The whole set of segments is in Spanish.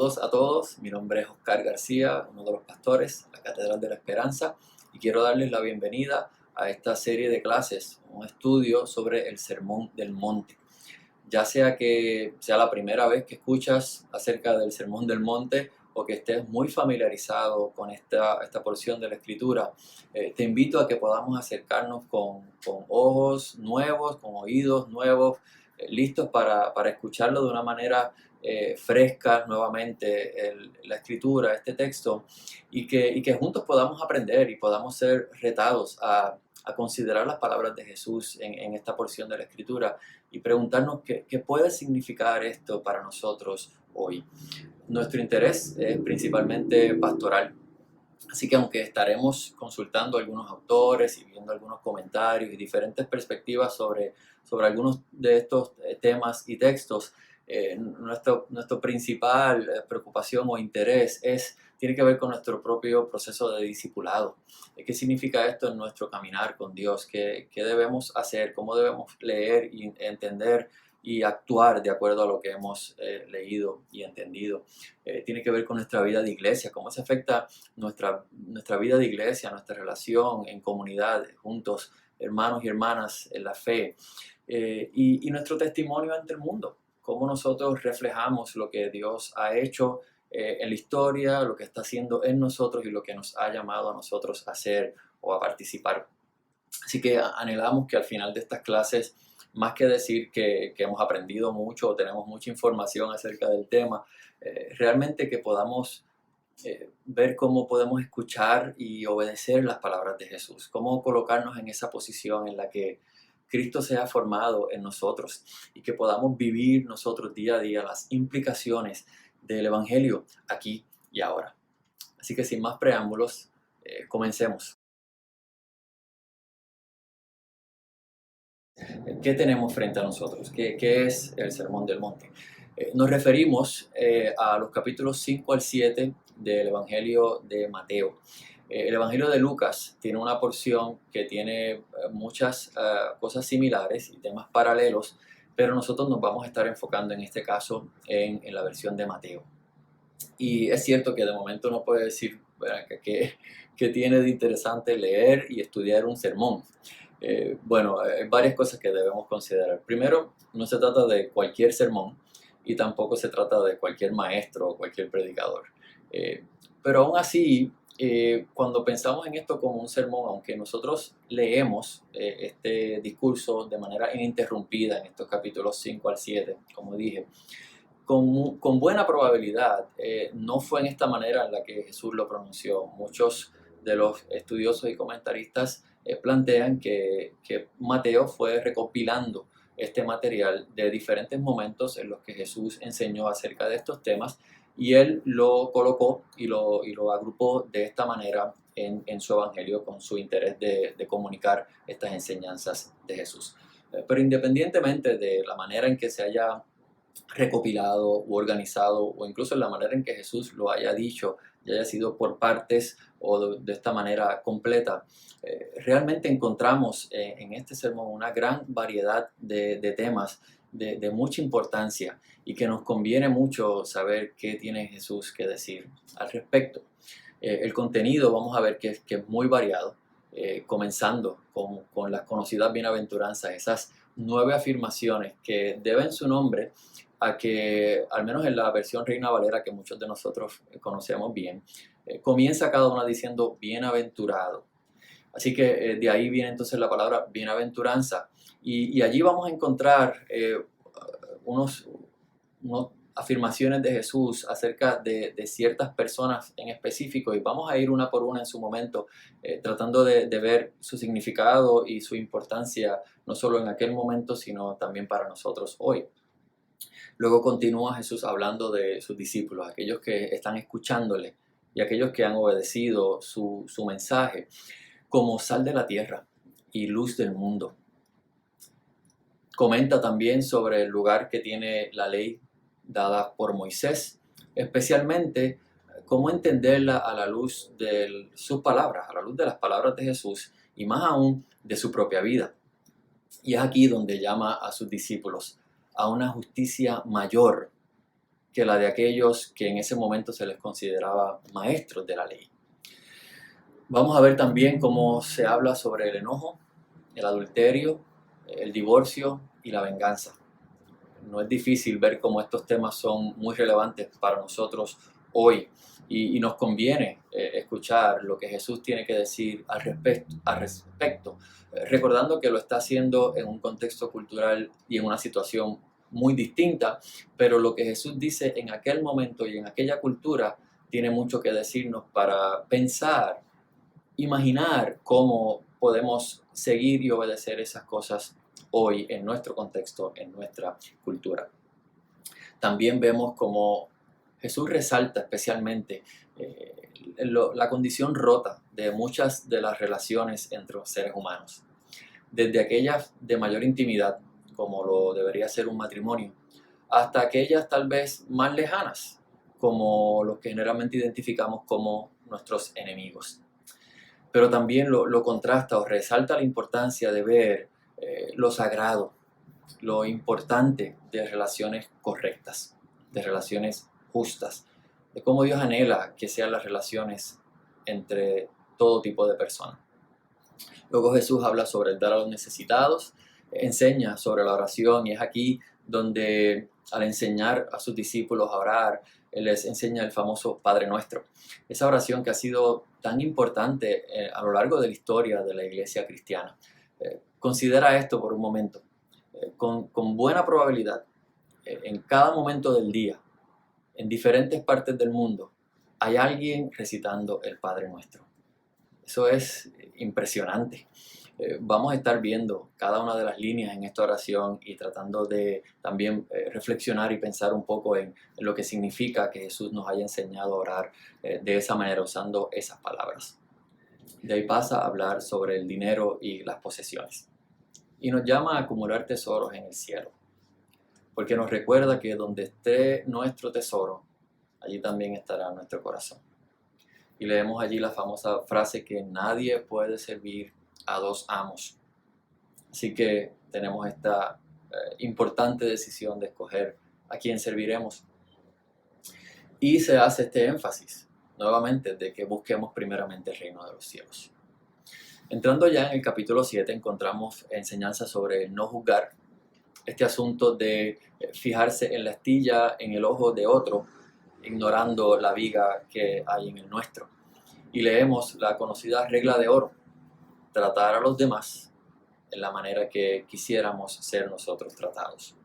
Saludos a todos, mi nombre es Oscar García, uno de los pastores de la Catedral de la Esperanza, y quiero darles la bienvenida a esta serie de clases, un estudio sobre el Sermón del Monte. Ya sea que sea la primera vez que escuchas acerca del Sermón del Monte o que estés muy familiarizado con esta porción de la Escritura, te invito a que podamos acercarnos con ojos nuevos, con oídos nuevos, listos para escucharlo de una manera fresca nuevamente la Escritura, este texto, y que juntos podamos aprender y podamos ser retados a considerar las palabras de Jesús en esta porción de la Escritura y preguntarnos qué puede significar esto para nosotros hoy. Nuestro interés es principalmente pastoral, así que aunque estaremos consultando algunos autores y viendo algunos comentarios y diferentes perspectivas sobre algunos de estos temas y textos, nuestro principal preocupación o interés tiene que ver con nuestro propio proceso de discipulado. ¿Qué significa esto en nuestro caminar con Dios? ¿Qué debemos hacer? ¿Cómo debemos leer y entender y actuar de acuerdo a lo que hemos leído y entendido? Tiene que ver con nuestra vida de iglesia, cómo se afecta nuestra vida de iglesia, nuestra relación en comunidad, juntos, hermanos y hermanas en la fe, y nuestro testimonio ante el mundo, cómo nosotros reflejamos lo que Dios ha hecho en la historia, lo que está haciendo en nosotros y lo que nos ha llamado a nosotros a hacer o a participar. Así que anhelamos que al final de estas clases, más que decir que hemos aprendido mucho o tenemos mucha información acerca del tema, realmente que podamos ver cómo podemos escuchar y obedecer las palabras de Jesús, cómo colocarnos en esa posición en la que Cristo sea formado en nosotros y que podamos vivir nosotros día a día las implicaciones del Evangelio aquí y ahora. Así que sin más preámbulos, comencemos. ¿Qué tenemos frente a nosotros? ¿Qué es el Sermón del Monte? Nos referimos a los capítulos 5 al 7 del Evangelio de Mateo. El Evangelio de Lucas tiene una porción que tiene muchas cosas similares y temas paralelos, pero nosotros nos vamos a estar enfocando en este caso en la versión de Mateo. Y es cierto que de momento uno puede decir, ¿verdad?, que tiene de interesante leer y estudiar un sermón. Bueno, hay varias cosas que debemos considerar. Primero, no se trata de cualquier sermón y tampoco se trata de cualquier maestro o cualquier predicador. Pero aún así, cuando pensamos en esto como un sermón, aunque nosotros leemos este discurso de manera ininterrumpida en estos capítulos 5 al 7, como dije, con buena probabilidad no fue en esta manera en la que Jesús lo pronunció. Muchos de los estudiosos y comentaristas plantean que Mateo fue recopilando este material de diferentes momentos en los que Jesús enseñó acerca de estos temas y él lo colocó y lo agrupó de esta manera en su evangelio con su interés de comunicar estas enseñanzas de Jesús. Pero independientemente de la manera en que se haya recopilado u organizado o incluso en la manera en que Jesús lo haya dicho y haya sido por partes o de esta manera completa, realmente encontramos en este sermón una gran variedad de temas de mucha importancia y que nos conviene mucho saber qué tiene Jesús que decir al respecto. El contenido vamos a ver que es muy variado, comenzando con las conocidas bienaventuranzas, esas 9 afirmaciones que deben su nombre a que, al menos en la versión Reina Valera que muchos de nosotros conocemos bien, comienza cada una diciendo bienaventurado. Así que de ahí viene entonces la palabra bienaventuranza. Y allí vamos a encontrar unos afirmaciones de Jesús acerca de ciertas personas en específico, y vamos a ir una por una en su momento, tratando de ver su significado y su importancia, no solo en aquel momento, sino también para nosotros hoy. Luego continúa Jesús hablando de sus discípulos, aquellos que están escuchándole y aquellos que han obedecido su mensaje, como sal de la tierra y luz del mundo. Comenta también sobre el lugar que tiene la ley dada por Moisés, especialmente cómo entenderla a la luz de sus palabras, a la luz de las palabras de Jesús y más aún de su propia vida. Y es aquí donde llama a sus discípulos a una justicia mayor que la de aquellos que en ese momento se les consideraba maestros de la ley. Vamos a ver también cómo se habla sobre el enojo, el adulterio, el divorcio y la venganza. No es difícil ver cómo estos temas son muy relevantes para nosotros hoy y nos conviene escuchar lo que Jesús tiene que decir al respecto, recordando que lo está haciendo en un contexto cultural y en una situación muy distinta, pero lo que Jesús dice en aquel momento y en aquella cultura tiene mucho que decirnos para pensar, imaginar cómo podemos seguir y obedecer esas cosas hoy en nuestro contexto, en nuestra cultura. También vemos como Jesús resalta especialmente la condición rota de muchas de las relaciones entre los seres humanos, desde aquellas de mayor intimidad, como lo debería ser un matrimonio, hasta aquellas tal vez más lejanas, como los que generalmente identificamos como nuestros enemigos. Pero también lo contrasta o resalta la importancia de ver lo sagrado, lo importante de relaciones correctas, de relaciones justas, de cómo Dios anhela que sean las relaciones entre todo tipo de personas. Luego Jesús habla sobre el dar a los necesitados, enseña sobre la oración y es aquí donde al enseñar a sus discípulos a orar, Él les enseña el famoso Padre Nuestro. Esa oración que ha sido tan importante a lo largo de la historia de la iglesia cristiana. Considera esto por un momento. Con buena probabilidad, en cada momento del día, en diferentes partes del mundo, hay alguien recitando el Padre Nuestro. Eso es impresionante. Vamos a estar viendo cada una de las líneas en esta oración y tratando de también reflexionar y pensar un poco en lo que significa que Jesús nos haya enseñado a orar de esa manera, usando esas palabras. De ahí pasa a hablar sobre el dinero y las posesiones. Y nos llama a acumular tesoros en el cielo, porque nos recuerda que donde esté nuestro tesoro, allí también estará nuestro corazón. Y leemos allí la famosa frase que nadie puede servir a dos amos. Así que tenemos esta importante decisión de escoger a quién serviremos. Y se hace este énfasis, nuevamente, de que busquemos primeramente el reino de los cielos. Entrando ya en el capítulo 7 encontramos enseñanza sobre no juzgar, este asunto de fijarse en la astilla en el ojo de otro, ignorando la viga que hay en el nuestro. Y leemos la conocida regla de oro, tratar a los demás en la manera que quisiéramos ser nosotros tratados.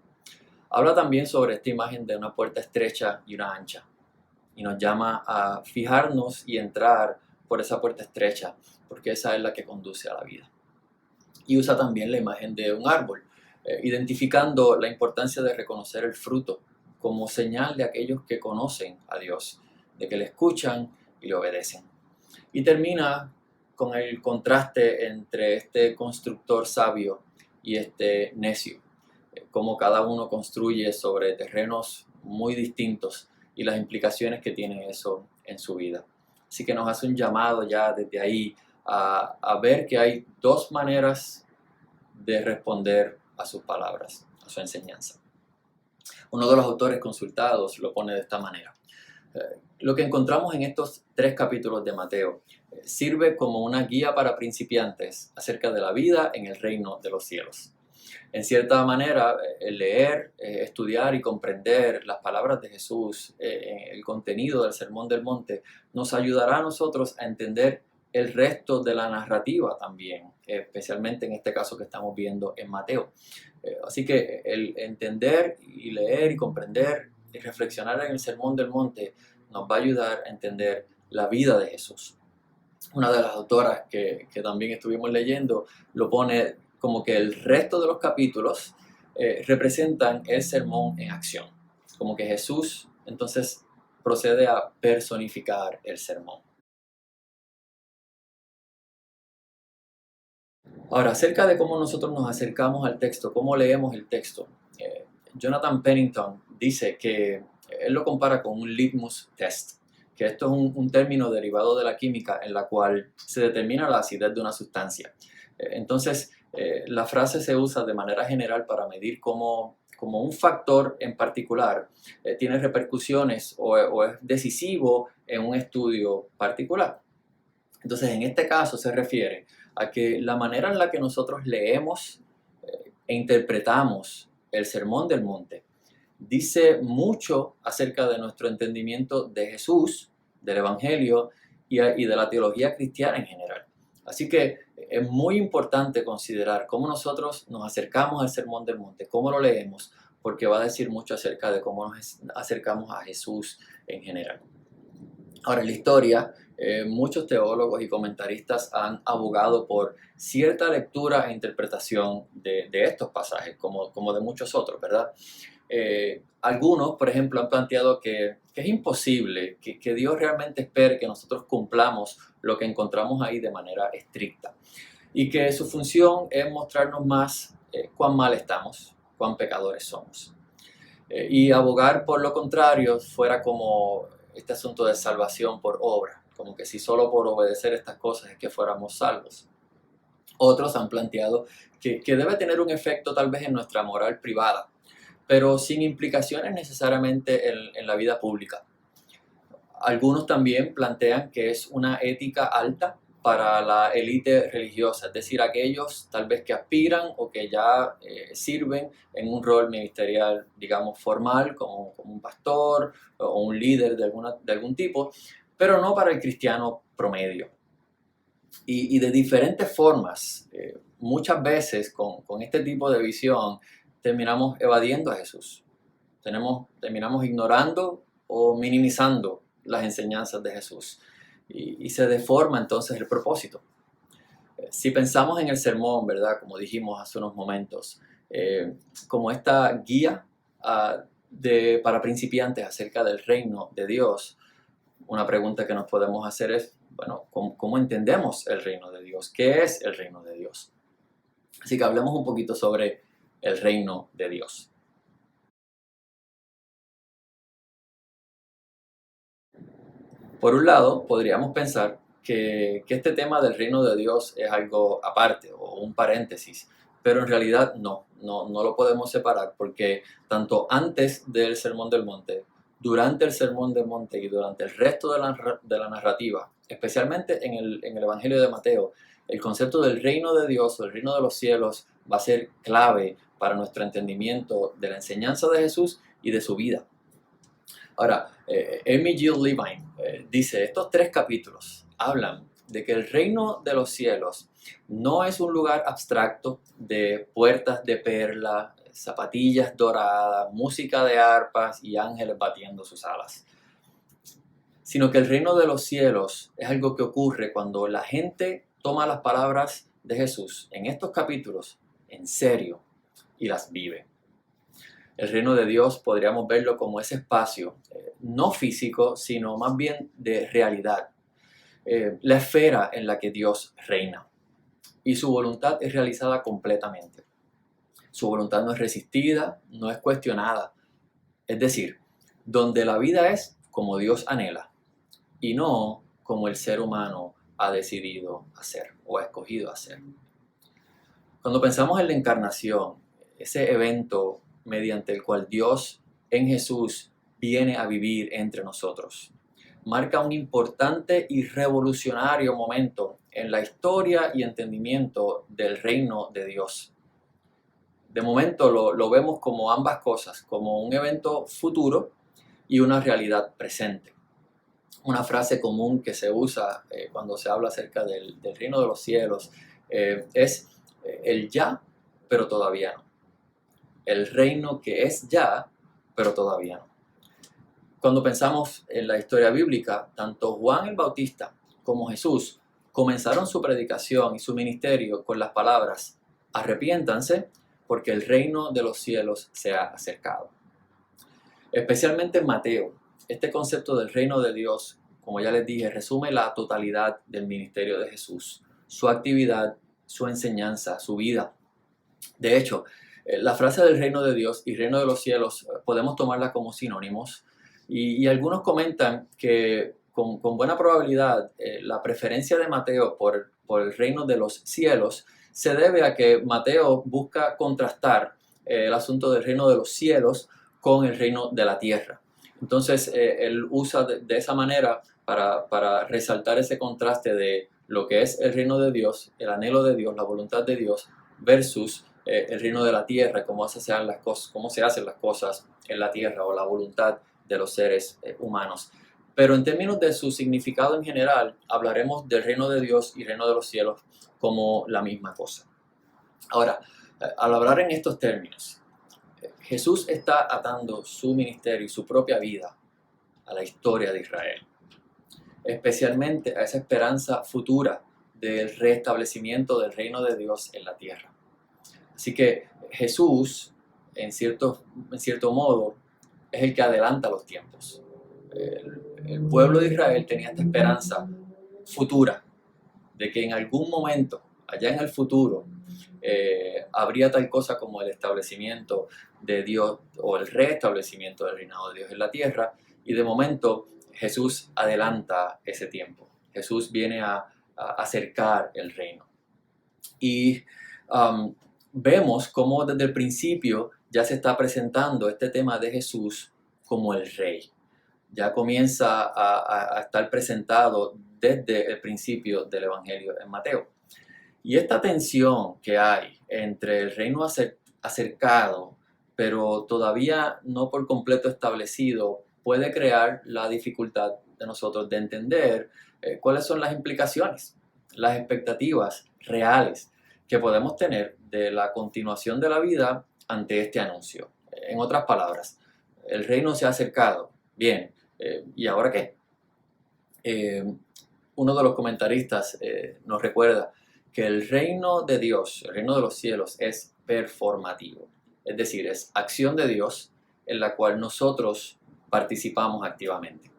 Habla también sobre esta imagen de una puerta estrecha y una ancha, y nos llama a fijarnos y entrar por esa puerta estrecha, porque esa es la que conduce a la vida. Y usa también la imagen de un árbol, identificando la importancia de reconocer el fruto como señal de aquellos que conocen a Dios, de que le escuchan y le obedecen. Y termina con el contraste entre este constructor sabio y este necio, cómo cada uno construye sobre terrenos muy distintos y las implicaciones que tiene eso en su vida. Así que nos hace un llamado ya desde ahí a ver que hay dos maneras de responder a sus palabras, a su enseñanza. Uno de los autores consultados lo pone de esta manera. Lo que encontramos en estos 3 capítulos de Mateo sirve como una guía para principiantes acerca de la vida en el reino de los cielos. En cierta manera, el leer, estudiar y comprender las palabras de Jesús, el contenido del Sermón del Monte, nos ayudará a nosotros a entender el resto de la narrativa también, especialmente en este caso que estamos viendo en Mateo. Así que el entender y leer y comprender y reflexionar en el Sermón del Monte nos va a ayudar a entender la vida de Jesús. Una de las autoras que también estuvimos leyendo lo pone como que el resto de los capítulos representan el sermón en acción, como que Jesús entonces procede a personificar el sermón. Ahora, acerca de cómo nosotros nos acercamos al texto, cómo leemos el texto, Jonathan Pennington dice que él lo compara con un litmus test, que esto es un término derivado de la química en la cual se determina la acidez de una sustancia. Entonces, la frase se usa de manera general para medir cómo como un factor en particular tiene repercusiones o es decisivo en un estudio particular. Entonces, en este caso se refiere a que la manera en la que nosotros leemos e interpretamos el Sermón del Monte dice mucho acerca de nuestro entendimiento de Jesús, del Evangelio y de la teología cristiana en general. Así que es muy importante considerar cómo nosotros nos acercamos al Sermón del Monte, cómo lo leemos, porque va a decir mucho acerca de cómo nos acercamos a Jesús en general. Ahora, en la historia, muchos teólogos y comentaristas han abogado por cierta lectura e interpretación de estos pasajes, como de muchos otros, ¿verdad? Algunos, por ejemplo, han planteado que es imposible que Dios realmente espere que nosotros cumplamos lo que encontramos ahí de manera estricta y que su función es mostrarnos más cuán mal estamos, cuán pecadores somos. Y abogar por lo contrario fuera como este asunto de salvación por obra, como que si solo por obedecer estas cosas es que fuéramos salvos. Otros han planteado que debe tener un efecto tal vez en nuestra moral privada, pero sin implicaciones necesariamente en la vida pública. Algunos también plantean que es una ética alta para la élite religiosa, es decir, aquellos tal vez que aspiran o que ya sirven en un rol ministerial, digamos, formal, como un pastor o un líder de algún tipo, pero no para el cristiano promedio. Y de diferentes formas, muchas veces con este tipo de visión, terminamos evadiendo a Jesús. Terminamos ignorando o minimizando las enseñanzas de Jesús. Y se deforma entonces el propósito. Si pensamos en el sermón, ¿verdad? Como dijimos hace unos momentos, como esta guía para principiantes acerca del reino de Dios, una pregunta que nos podemos hacer es, bueno, ¿cómo entendemos el reino de Dios? ¿Qué es el reino de Dios? Así que hablemos un poquito sobre el reino de Dios. Por un lado, podríamos pensar que este tema del reino de Dios es algo aparte o un paréntesis, pero en realidad no lo podemos separar porque tanto antes del Sermón del Monte, durante el Sermón del Monte y durante el resto de la narrativa, especialmente en el Evangelio de Mateo, el concepto del reino de Dios o el reino de los cielos va a ser clave para nuestro entendimiento de la enseñanza de Jesús y de su vida. Ahora, Amy Jill Levine dice, estos 3 capítulos hablan de que el reino de los cielos no es un lugar abstracto de puertas de perla, zapatillas doradas, música de arpas y ángeles batiendo sus alas, sino que el reino de los cielos es algo que ocurre cuando la gente toma las palabras de Jesús en estos capítulos en serio y las vive. El reino de Dios podríamos verlo como ese espacio, no físico, sino más bien de realidad. La esfera en la que Dios reina. Y su voluntad es realizada completamente. Su voluntad no es resistida, no es cuestionada. Es decir, donde la vida es como Dios anhela y no como el ser humano ha decidido hacer o ha escogido hacer. Cuando pensamos en la encarnación, ese evento mediante el cual Dios en Jesús viene a vivir entre nosotros, marca un importante y revolucionario momento en la historia y entendimiento del reino de Dios. De momento lo vemos como ambas cosas, como un evento futuro y una realidad presente. Una frase común que se usa cuando se habla acerca del reino de los cielos es el ya, pero todavía no. El reino que es ya, pero todavía no. Cuando pensamos en la historia bíblica, tanto Juan el Bautista como Jesús comenzaron su predicación y su ministerio con las palabras: arrepiéntanse porque el reino de los cielos se ha acercado. Especialmente en Mateo, este concepto del reino de Dios, como ya les dije, resume la totalidad del ministerio de Jesús, su actividad, su enseñanza, su vida. De hecho, la frase del reino de Dios y reino de los cielos podemos tomarla como sinónimos y algunos comentan que con buena probabilidad la preferencia de Mateo por el reino de los cielos se debe a que Mateo busca contrastar el asunto del reino de los cielos con el reino de la tierra. Entonces, él usa de esa manera para resaltar ese contraste de lo que es el reino de Dios, el anhelo de Dios, la voluntad de Dios, versus el reino de la tierra, cómo se hacen las cosas en la tierra o la voluntad de los seres humanos. Pero en términos de su significado en general, hablaremos del reino de Dios y reino de los cielos como la misma cosa. Ahora, al hablar en estos términos, Jesús está atando su ministerio y su propia vida a la historia de Israel, especialmente a esa esperanza futura del restablecimiento del reino de Dios en la tierra. Así que Jesús, en cierto modo, es el que adelanta los tiempos. El pueblo de Israel tenía esta esperanza futura de que en algún momento, allá en el futuro, habría tal cosa como el establecimiento de Dios o el restablecimiento del reinado de Dios en la tierra, y de momento Jesús adelanta ese tiempo. Jesús viene a acercar el reino. Y vemos cómo desde el principio ya se está presentando este tema de Jesús como el rey. Ya comienza a estar presentado desde el principio del Evangelio en Mateo. Y esta tensión que hay entre el reino acercado, pero todavía no por completo establecido, puede crear la dificultad de nosotros de entender cuáles son las implicaciones, las expectativas reales que podemos tener de la continuación de la vida ante este anuncio. En otras palabras, el reino se ha acercado. Bien, ¿y ahora qué? Uno de los comentaristas nos recuerda que el reino de Dios, el reino de los cielos, es performativo. Es decir, es acción de Dios en la cual nosotros participamos activamente.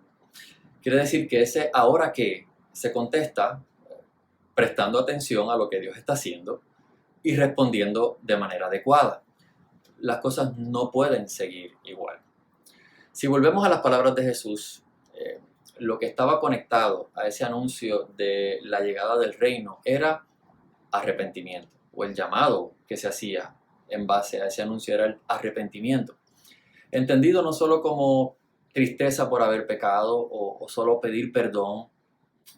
Quiere decir que ese ahora qué se contesta prestando atención a lo que Dios está haciendo y respondiendo de manera adecuada. Las cosas no pueden seguir igual. Si volvemos a las palabras de Jesús, lo que estaba conectado a ese anuncio de la llegada del reino era arrepentimiento, o el llamado que se hacía en base a ese anuncio era el arrepentimiento. Entendido no solo como tristeza por haber pecado o solo pedir perdón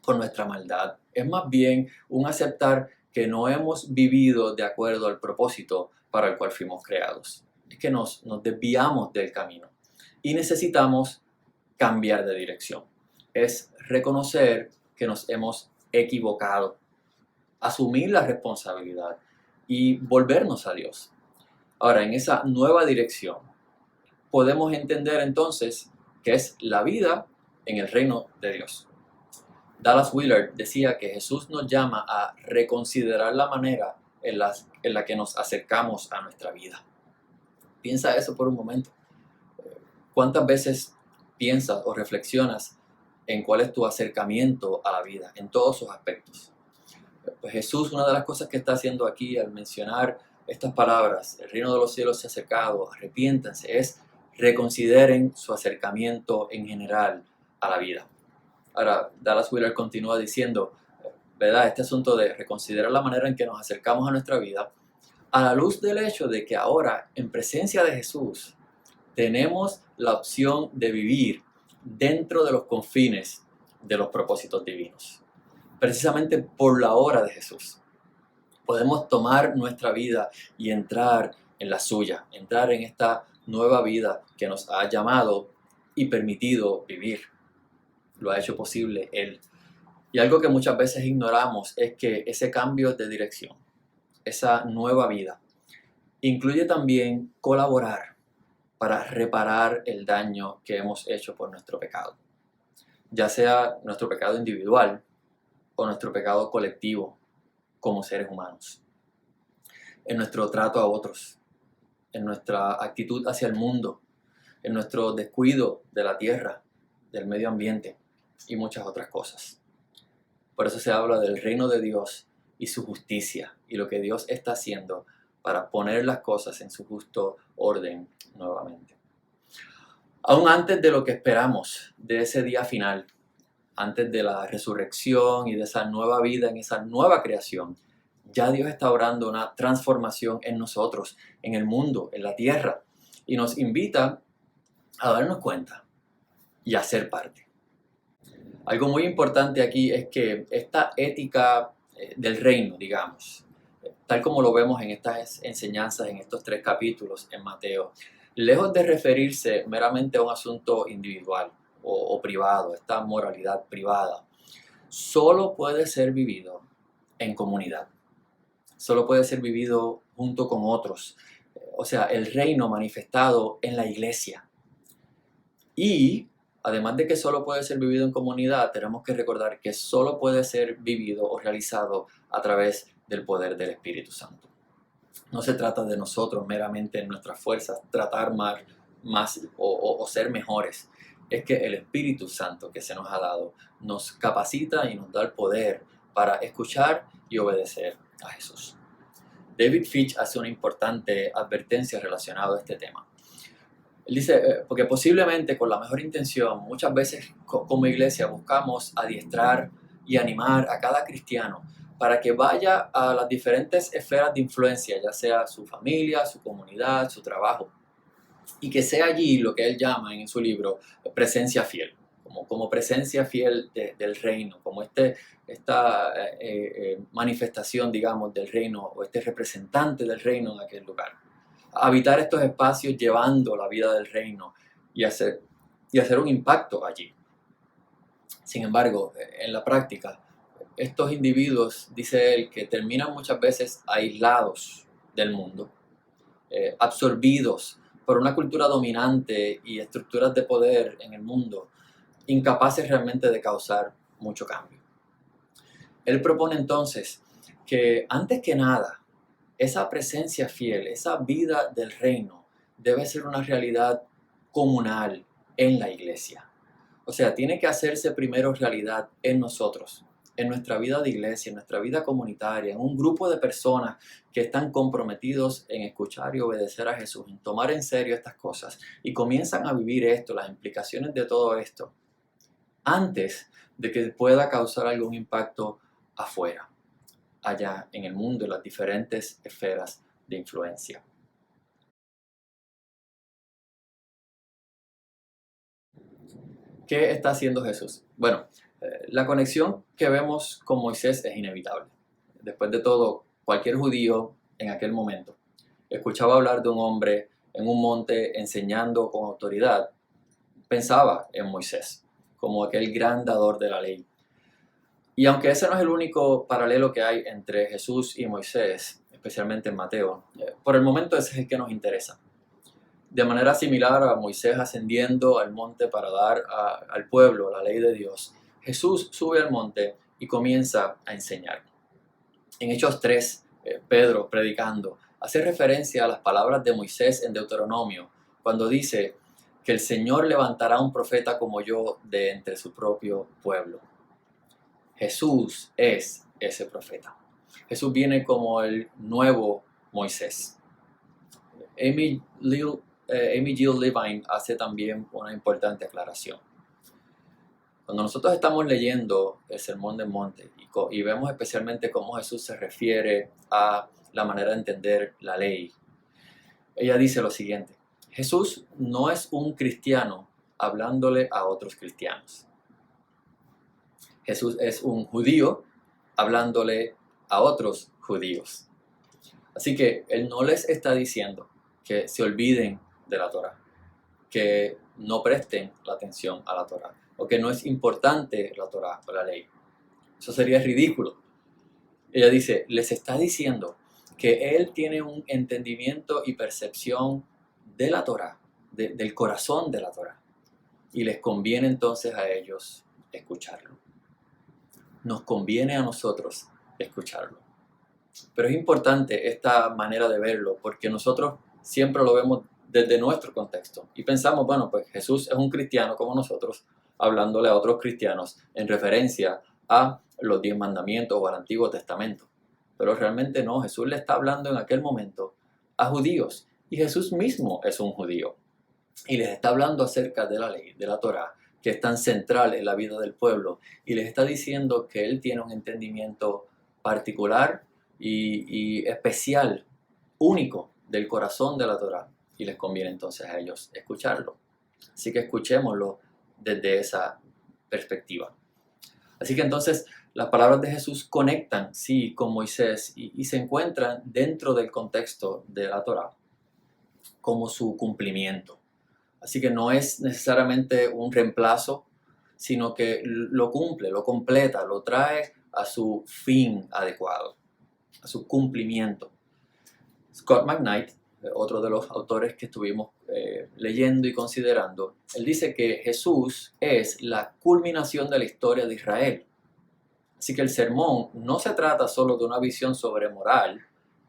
por nuestra maldad, es más bien un aceptar que no hemos vivido de acuerdo al propósito para el cual fuimos creados. Es que nos desviamos del camino y necesitamos cambiar de dirección. Es reconocer que nos hemos equivocado, asumir la responsabilidad y volvernos a Dios. Ahora, en esa nueva dirección, podemos entender entonces que es la vida en el reino de Dios. Dallas Willard decía que Jesús nos llama a reconsiderar la manera en la que nos acercamos a nuestra vida. Piensa eso por un momento. ¿Cuántas veces piensas o reflexionas en cuál es tu acercamiento a la vida, en todos sus aspectos? Pues Jesús, una de las cosas que está haciendo aquí al mencionar estas palabras, el reino de los cielos se ha acercado, arrepiéntanse, es reconsideren su acercamiento en general a la vida. Ahora, Dallas Willard continúa diciendo, ¿verdad? Este asunto de reconsiderar la manera en que nos acercamos a nuestra vida, a la luz del hecho de que ahora, en presencia de Jesús, tenemos la opción de vivir dentro de los confines de los propósitos divinos. Precisamente por la obra de Jesús, podemos tomar nuestra vida y entrar en la suya, entrar en esta nueva vida que nos ha llamado y permitido vivir. Lo ha hecho posible Él. Y algo que muchas veces ignoramos es que ese cambio de dirección, esa nueva vida, incluye también colaborar para reparar el daño que hemos hecho por nuestro pecado, ya sea nuestro pecado individual o nuestro pecado colectivo como seres humanos, en nuestro trato a otros, en nuestra actitud hacia el mundo, en nuestro descuido de la tierra, del medio ambiente y muchas otras cosas. Por eso se habla del reino de Dios y su justicia y lo que Dios está haciendo para poner las cosas en su justo orden nuevamente. Aún antes de lo que esperamos de ese día final, antes de la resurrección y de esa nueva vida en esa nueva creación, Ya Dios está obrando una transformación en nosotros, en el mundo, en la tierra, y nos invita a darnos cuenta y a ser parte. Algo muy importante aquí es que esta ética del reino, digamos, tal como lo vemos en estas enseñanzas, en estos 3 capítulos en Mateo, lejos de referirse meramente a un asunto individual o privado, esta moralidad privada, solo puede ser vivido en comunidad, solo puede ser vivido junto con otros, o sea, el reino manifestado en la iglesia. Y además de que solo puede ser vivido en comunidad, tenemos que recordar que solo puede ser vivido o realizado a través del poder del Espíritu Santo. No se trata de nosotros meramente en nuestras fuerzas tratar más o ser mejores. Es que el Espíritu Santo que se nos ha dado nos capacita y nos da el poder para escuchar y obedecer a Jesús. David Fitch hace una importante advertencia relacionada a este tema. Él dice, porque posiblemente con la mejor intención, muchas veces como iglesia buscamos adiestrar y animar a cada cristiano para que vaya a las diferentes esferas de influencia, ya sea su familia, su comunidad, su trabajo, y que sea allí lo que él llama en su libro presencia fiel, como presencia fiel del reino, como esta manifestación, digamos, del reino, o este representante del reino en aquel lugar. Habitar estos espacios llevando la vida del reino y hacer un impacto allí. Sin embargo, en la práctica, estos individuos, dice él, que terminan muchas veces aislados del mundo, absorbidos por una cultura dominante y estructuras de poder en el mundo, incapaces realmente de causar mucho cambio. Él propone entonces que antes que nada, esa presencia fiel, esa vida del reino, debe ser una realidad comunal en la iglesia. O sea, tiene que hacerse primero realidad en nosotros, en nuestra vida de iglesia, en nuestra vida comunitaria, en un grupo de personas que están comprometidos en escuchar y obedecer a Jesús, en tomar en serio estas cosas y comienzan a vivir esto, las implicaciones de todo esto, antes de que pueda causar algún impacto afuera, allá en el mundo, en las diferentes esferas de influencia. ¿Qué está haciendo Jesús? Bueno, la conexión que vemos con Moisés es inevitable. Después de todo, cualquier judío en aquel momento escuchaba hablar de un hombre en un monte enseñando con autoridad, pensaba en Moisés como aquel gran dador de la ley. Y aunque ese no es el único paralelo que hay entre Jesús y Moisés, especialmente en Mateo, por el momento ese es el que nos interesa. De manera similar a Moisés ascendiendo al monte para dar al pueblo la ley de Dios, Jesús sube al monte y comienza a enseñar. En Hechos 3, Pedro, predicando, hace referencia a las palabras de Moisés en Deuteronomio, cuando dice que el Señor levantará un profeta como yo de entre su propio pueblo. Jesús es ese profeta. Jesús viene como el nuevo Moisés. Amy Jill Levine hace también una importante aclaración. Cuando nosotros estamos leyendo el Sermón del Monte y vemos especialmente cómo Jesús se refiere a la manera de entender la ley, ella dice lo siguiente: Jesús no es un cristiano hablándole a otros cristianos. Jesús es un judío hablándole a otros judíos. Así que Él no les está diciendo que se olviden de la Torá, que no presten la atención a la Torá, o que no es importante la Torá o la ley. Eso sería ridículo. Ella dice, les está diciendo que Él tiene un entendimiento y percepción de la Torá, del corazón de la Torá, y les conviene entonces a ellos escucharlo. Nos conviene a nosotros escucharlo. Pero es importante esta manera de verlo, porque nosotros siempre lo vemos desde nuestro contexto y pensamos, bueno, pues Jesús es un cristiano como nosotros, hablándole a otros cristianos en referencia a los 10 mandamientos o al Antiguo Testamento. Pero realmente no, Jesús le está hablando en aquel momento a judíos, y Jesús mismo es un judío y les está hablando acerca de la ley, de la Torá, que es tan central en la vida del pueblo, y les está diciendo que Él tiene un entendimiento particular y especial, único del corazón de la Torá, y les conviene entonces a ellos escucharlo. Así que escuchémoslo desde esa perspectiva. Así que entonces las palabras de Jesús conectan, sí, con Moisés y se encuentran dentro del contexto de la Torá como su cumplimiento. Así que no es necesariamente un reemplazo, sino que lo cumple, lo completa, lo trae a su fin adecuado, a su cumplimiento. Scott McKnight, otro de los autores que estuvimos leyendo y considerando, él dice que Jesús es la culminación de la historia de Israel. Así que el sermón no se trata solo de una visión sobre moral,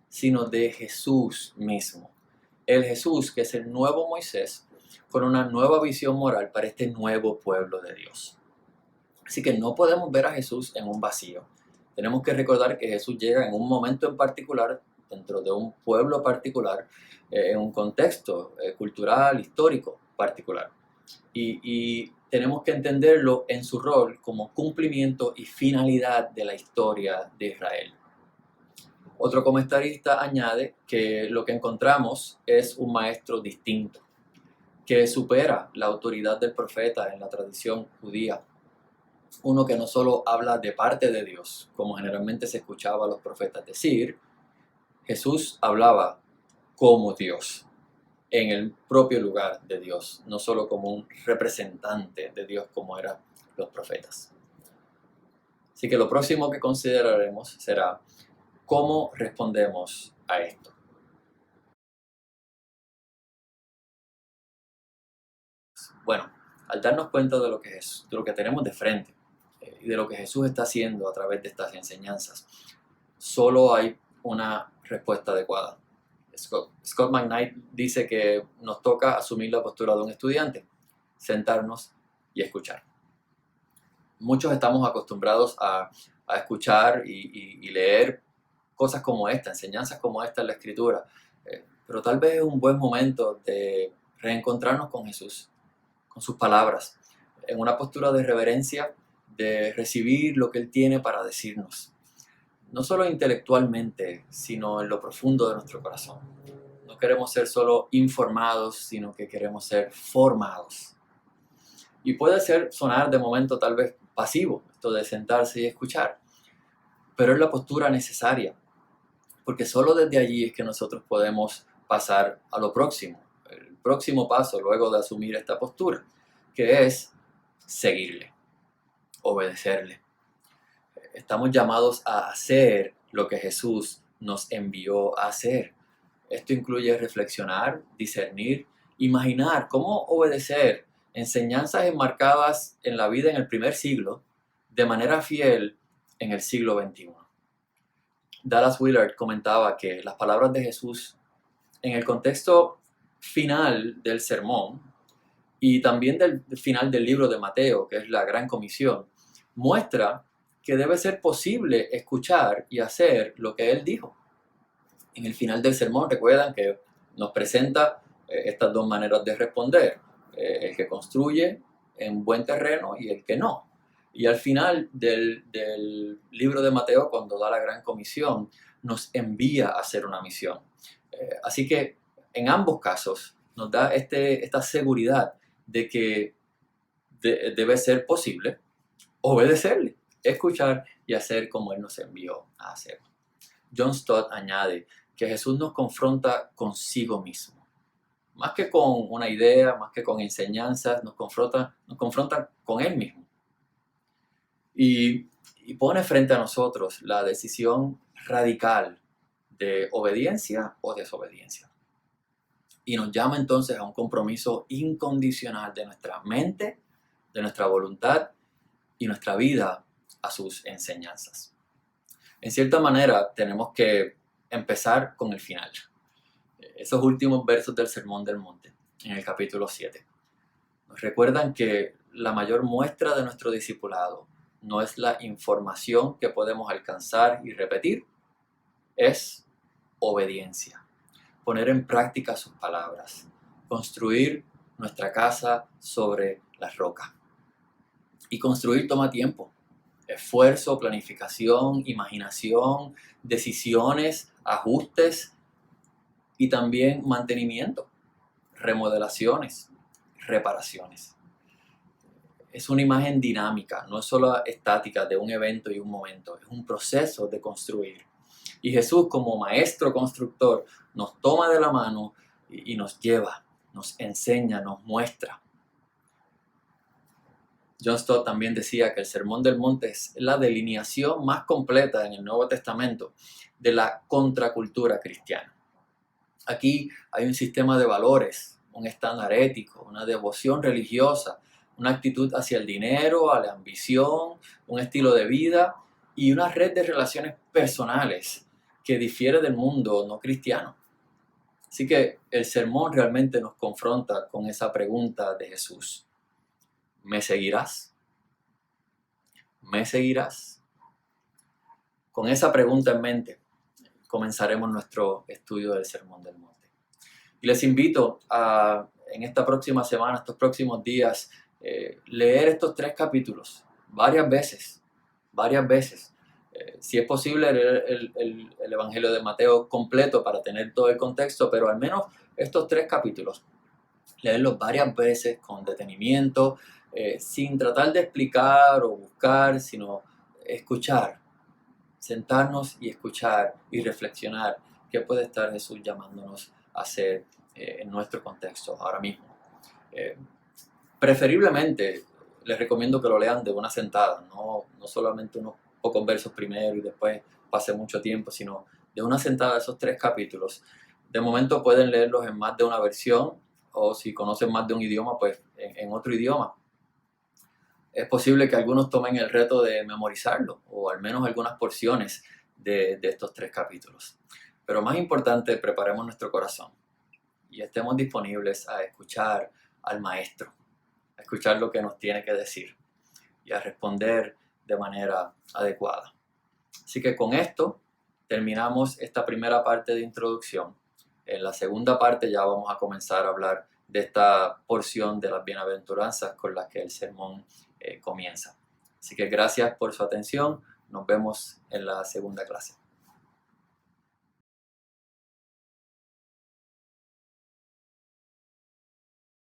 sino de Jesús mismo. El Jesús que es el nuevo Moisés con una nueva visión moral para este nuevo pueblo de Dios. Así que no podemos ver a Jesús en un vacío. Tenemos que recordar que Jesús llega en un momento en particular, dentro de un pueblo particular, en un contexto cultural, histórico particular. Y tenemos que entenderlo en su rol como cumplimiento y finalidad de la historia de Israel. Otro comentarista añade que lo que encontramos es un maestro distinto, que supera la autoridad del profeta en la tradición judía. Uno que no solo habla de parte de Dios, como generalmente se escuchaba a los profetas decir, Jesús hablaba como Dios, en el propio lugar de Dios, no solo como un representante de Dios como eran los profetas. Así que lo próximo que consideraremos será cómo respondemos a esto. Bueno, al darnos cuenta de lo que tenemos de frente y de lo que Jesús está haciendo a través de estas enseñanzas, solo hay una respuesta adecuada. Scott McKnight dice que nos toca asumir la postura de un estudiante, sentarnos y escuchar. Muchos estamos acostumbrados a escuchar y leer cosas como esta, enseñanzas como esta en la Escritura, pero tal vez es un buen momento de reencontrarnos con Jesús, con sus palabras, en una postura de reverencia, de recibir lo que Él tiene para decirnos, no solo intelectualmente, sino en lo profundo de nuestro corazón. No queremos ser solo informados, sino que queremos ser formados. Y puede sonar de momento tal vez pasivo, esto de sentarse y escuchar, pero es la postura necesaria, porque solo desde allí es que nosotros podemos pasar a lo próximo, el próximo paso luego de asumir esta postura, que es seguirle, obedecerle. Estamos llamados a hacer lo que Jesús nos envió a hacer. Esto incluye reflexionar, discernir, imaginar cómo obedecer enseñanzas enmarcadas en la vida en el primer siglo de manera fiel en el siglo XXI. Dallas Willard comentaba que las palabras de Jesús en el contexto final del sermón y también del final del libro de Mateo, que es la Gran Comisión, muestra que debe ser posible escuchar y hacer lo que Él dijo. En el final del sermón, recuerdan que nos presenta estas dos maneras de responder, el que construye en buen terreno y el que no. Y al final del libro de Mateo, cuando da la Gran Comisión, nos envía a hacer una misión. Así que en ambos casos nos da esta seguridad de que debe ser posible obedecerle, escuchar y hacer como Él nos envió a hacer. John Stott añade que Jesús nos confronta consigo mismo. Más que con una idea, más que con enseñanzas, nos confronta con Él mismo. Y pone frente a nosotros la decisión radical de obediencia o desobediencia. Y nos llama entonces a un compromiso incondicional de nuestra mente, de nuestra voluntad y nuestra vida a sus enseñanzas. En cierta manera, tenemos que empezar con el final. Esos últimos versos del Sermón del Monte, en el capítulo 7, nos recuerdan que la mayor muestra de nuestro discipulado no es la información que podemos alcanzar y repetir, es obediencia. Poner en práctica sus palabras, construir nuestra casa sobre la roca. Y construir toma tiempo. esfuerzo, planificación, imaginación, decisiones, ajustes y también mantenimiento, remodelaciones, reparaciones. Es una imagen dinámica, no es solo estática de un evento y un momento, es un proceso de construir. Y Jesús, como maestro constructor, nos toma de la mano y nos lleva, nos enseña, nos muestra. John Stott también decía que el Sermón del Monte es la delineación más completa en el Nuevo Testamento de la contracultura cristiana. Aquí hay un sistema de valores, un estándar ético, una devoción religiosa, una actitud hacia el dinero, a la ambición, un estilo de vida y una red de relaciones personales que difiere del mundo no cristiano. Así que el sermón realmente nos confronta con esa pregunta de Jesús. ¿Me seguirás? ¿Me seguirás? Con esa pregunta en mente, comenzaremos nuestro estudio del Sermón del Monte. Y les invito a, en esta próxima semana, estos próximos días, leer estos 3 capítulos varias veces. Si es posible, leer el Evangelio de Mateo completo para tener todo el contexto, pero al menos estos 3 capítulos, leerlos varias veces con detenimiento, sin tratar de explicar o buscar, sino escuchar, sentarnos y escuchar y reflexionar qué puede estar Jesús llamándonos a hacer en nuestro contexto ahora mismo. Preferiblemente les recomiendo que lo lean de una sentada, no solamente unos pocos versos primero y después pase mucho tiempo, sino de una sentada esos 3 capítulos. De momento pueden leerlos en más de una versión o si conocen más de un idioma, pues en otro idioma. Es posible que algunos tomen el reto de memorizarlo o al menos algunas porciones de estos 3 capítulos. Pero más importante, preparemos nuestro corazón y estemos disponibles a escuchar al Maestro, a escuchar lo que nos tiene que decir y a responder de manera adecuada. Así que con esto terminamos esta primera parte de introducción. En la segunda parte ya vamos a comenzar a hablar de esta porción de las bienaventuranzas con las que el sermón comienza. Así que gracias por su atención. Nos vemos en la segunda clase.